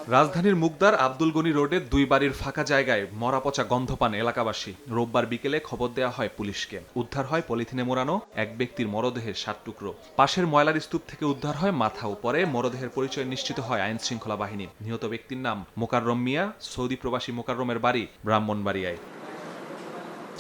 রাজধানীর মুগদার আব্দুল গনি রোডে দুই বাড়ির ফাঁকা জায়গায় মরাপচা গন্ধ পান এলাকাবাসী। রোববার বিকেলে খবর দেওয়া হয় পুলিশকে। উদ্ধার হয় পলিথিনে মোড়ানো এক ব্যক্তির মরদেহের ৭ টুকরো। পাশের ময়লার স্তূপ থেকে উদ্ধার হয় মাথা ও পরে মরদেহের পরিচয় নিশ্চিত হয় আইন শৃঙ্খলা বাহিনী। নিহত ব্যক্তির নাম মোকাররম মিয়া, সৌদি প্রবাসী মোকাররমের বাড়ি ব্রাহ্মণবাড়িয়ায়।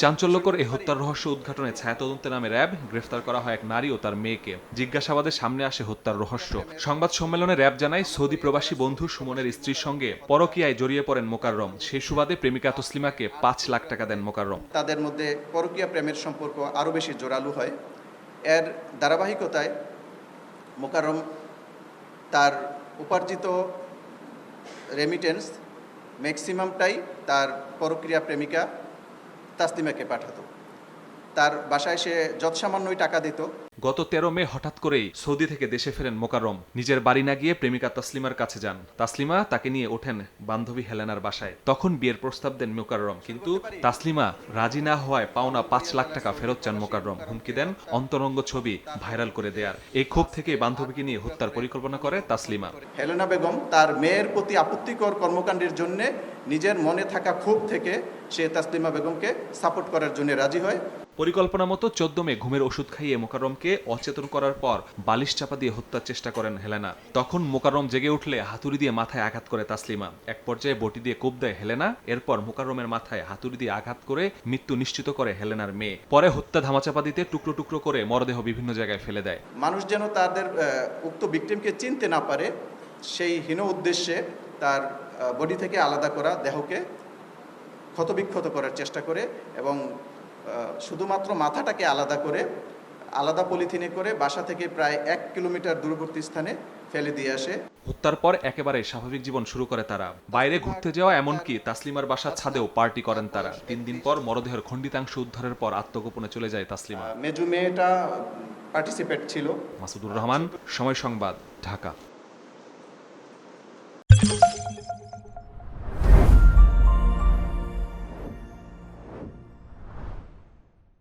চাঞ্চল্যকর এই হত্যার রহস্য উদ্ঘাটনে ছায়াতদন্তে নামে র্যাব। গ্রেফতার করা হয় এক নারী ও তার মেয়েকে। জিজ্ঞাসাবাদে সামনে আসে হত্যার রহস্য। সংবাদ সম্মেলনে র্যাব জানায়, সৌদি প্রবাসী বন্ধু সুমনের স্ত্রীর সঙ্গে পরকীয়ায় জড়িয়ে পড়েন মোকাররম। সেই সুবাদে প্রেমিকা তসলিমাকে ৫ লাখ টাকা দেন মোকাররম। তাদের মধ্যে পরকীয়া প্রেমের সম্পর্ক আরও বেশি জোরালো হয়। এর ধারাবাহিকতায় মোকাররম তার উপার্জিত রেমিটেন্স ম্যাক্সিমামটাই তার পরকীয়া প্রেমিকা তাসলিমাকে পাঠাতো। তার বাসায় সে যৎসামান্যই টাকা দিত। গত ১৩ মে হঠাৎ করেই সৌদি থেকে দেশে ফেরেন মোকাররম। নিজের বাড়ি না গিয়ে প্রেমিকা তাসলিমার কাছে যান। তাসলিমা তাকে নিয়ে ওঠেন বান্ধবী হেলেনার বাসায়। তখন বিয়ের প্রস্তাব দেন মোকাররম, কিন্তু তাসলিমা রাজি না হওয়ায় পাওনা ৫ লাখ টাকা ফেরত চান মোকাররম। হুমকি দেন অন্তরঙ্গ ছবি ভাইরাল করে দেয়ার। এই ক্ষোভ থেকে বান্ধবীকে নিয়ে হত্যার পরিকল্পনা করে তাসলিমা। হেলেনা বেগম তার মেয়ের প্রতি আপত্তিকর কর্মকাণ্ডের জন্য নিজের মনে থাকা ক্ষোভ থেকে সে তাসলিমা বেগমকে সাপোর্ট করার জন্য রাজি হয়। পরিকল্পনা মতো ১৪ মে ঘুমের ওষুধ খাইয়ে মোকাররমকে অচেতন করার পর বালিশ চাপা দিয়ে হত্যার চেষ্টা করেন হেলেনা। তখন মোকাররম জেগে উঠলে হাতুড়ি দিয়ে মাথায় আঘাত করে তাসলিমা। এক পর্যায়ে বটি দিয়ে কোপ দেয় হেলেনা। এরপর মোকাররমের মাথায় হাতুড়ি দিয়ে আঘাত করে মৃত্যু নিশ্চিত করে হেলেনার মেয়ে। পরে হত্যা ধামাচাপা দিতে টুকরো টুকরো করে মরদেহ বিভিন্ন জায়গায় ফেলে দেয়। মানুষ যেন তাদের উক্ত ভিকটিমকে চিনতে না পারে, সেই হীন উদ্দেশ্যে তার বডি থেকে আলাদা করা দেহকে ক্ষতবিক্ষত করার চেষ্টা করে এবং শুধুমাত্র মাথাটাকে আলাদা করে আলাদা পলিথিনে করে বাসা থেকে প্রায় ১ কিলোমিটার দূরবর্তী স্থানে ফেলে দিয়ে আসে। হত্যার পর একেবারে স্বাভাবিক জীবন শুরু করে তারা। বাইরে ঘুরতে যাওয়া, এমনকি তাসলিমার বাসার ছাদেও পার্টি করেন তারা। ৩ দিন পর মরদেহের খণ্ডিতাংশ উদ্ধারের পর আত্মগোপনে চলে যায় তাসলিমা। মেজু মেয়েটা পার্টিসিপেট ছিল। মাসুদুর রহমান, সময় সংবাদ, ঢাকা।